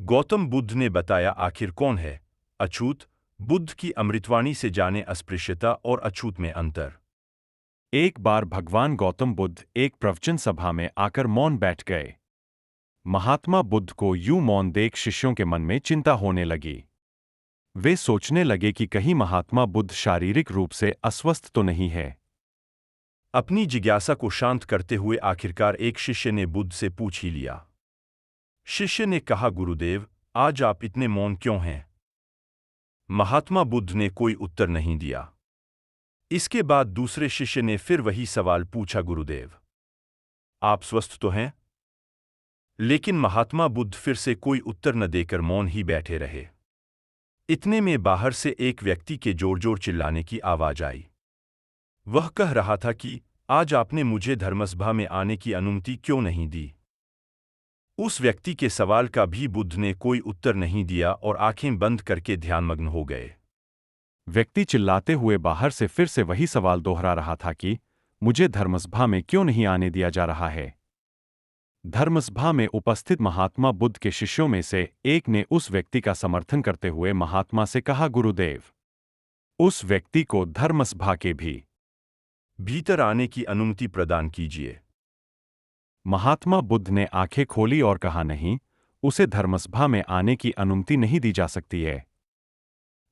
गौतम बुद्ध ने बताया आखिर कौन है अछूत। बुद्ध की अमृतवाणी से जाने अस्पृश्यता और अछूत में अंतर। एक बार भगवान गौतम बुद्ध एक प्रवचन सभा में आकर मौन बैठ गए। महात्मा बुद्ध को यूं मौन देख शिष्यों के मन में चिंता होने लगी। वे सोचने लगे कि कहीं महात्मा बुद्ध शारीरिक रूप से अस्वस्थ तो नहीं है। अपनी जिज्ञासा को शांत करते हुए आखिरकार एक शिष्य ने बुद्ध से पूछ ही लिया। शिष्य ने कहा, गुरुदेव, आज आप इतने मौन क्यों हैं? महात्मा बुद्ध ने कोई उत्तर नहीं दिया। इसके बाद दूसरे शिष्य ने फिर वही सवाल पूछा, गुरुदेव, आप स्वस्थ तो हैं? लेकिन महात्मा बुद्ध फिर से कोई उत्तर न देकर मौन ही बैठे रहे। इतने में बाहर से एक व्यक्ति के जोर-जोर चिल्लाने की आवाज आई। वह कह रहा था कि आज आपने मुझे धर्मसभा में आने की अनुमति क्यों नहीं दी? उस व्यक्ति के सवाल का भी बुद्ध ने कोई उत्तर नहीं दिया और आंखें बंद करके ध्यानमग्न हो गए। व्यक्ति चिल्लाते हुए बाहर से फिर से वही सवाल दोहरा रहा था कि मुझे धर्मसभा में क्यों नहीं आने दिया जा रहा है। धर्मसभा में उपस्थित महात्मा बुद्ध के शिष्यों में से एक ने उस व्यक्ति का समर्थन करते हुए महात्मा से कहा, गुरुदेव, उस व्यक्ति को धर्मसभा के भी भीतर आने की अनुमति प्रदान कीजिए। महात्मा बुद्ध ने आंखें खोली और कहा, नहीं, उसे धर्मसभा में आने की अनुमति नहीं दी जा सकती है,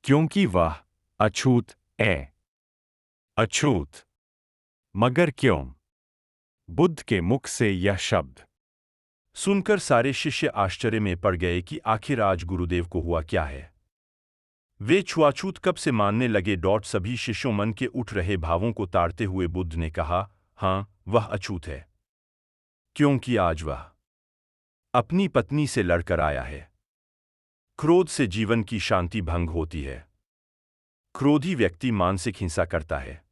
क्योंकि वह अछूत है। अछूत? मगर क्यों? बुद्ध के मुख से यह शब्द सुनकर सारे शिष्य आश्चर्य में पड़ गए कि आखिर आज गुरुदेव को हुआ क्या है। वे छुआछूत कब से मानने लगे। सभी शिष्यों मन के उठ रहे भावों को ताड़ते हुए बुद्ध ने कहा, हाँ, वह अछूत है, क्योंकि आज वह अपनी पत्नी से लड़कर आया है। क्रोध से जीवन की शांति भंग होती है। क्रोधी व्यक्ति मानसिक हिंसा करता है।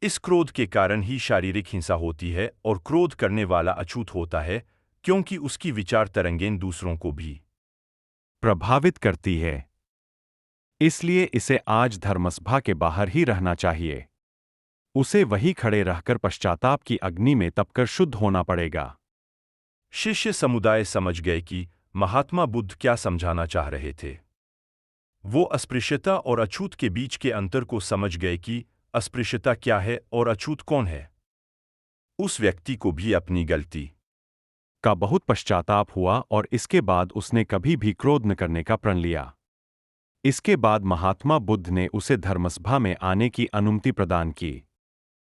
इस क्रोध के कारण ही शारीरिक हिंसा होती है और क्रोध करने वाला अछूत होता है, क्योंकि उसकी विचार तरंगें दूसरों को भी प्रभावित करती है। इसलिए इसे आज धर्मसभा के बाहर ही रहना चाहिए। उसे वहीं खड़े रहकर पश्चाताप की अग्नि में तपकर शुद्ध होना पड़ेगा। शिष्य समुदाय समझ गए कि महात्मा बुद्ध क्या समझाना चाह रहे थे। वो अस्पृश्यता और अछूत के बीच के अंतर को समझ गए कि अस्पृश्यता क्या है और अछूत कौन है। उस व्यक्ति को भी अपनी गलती का बहुत पश्चाताप हुआ और इसके बाद उसने कभी भी क्रोध न करने का प्रण लिया। इसके बाद महात्मा बुद्ध ने उसे धर्मसभा में आने की अनुमति प्रदान की।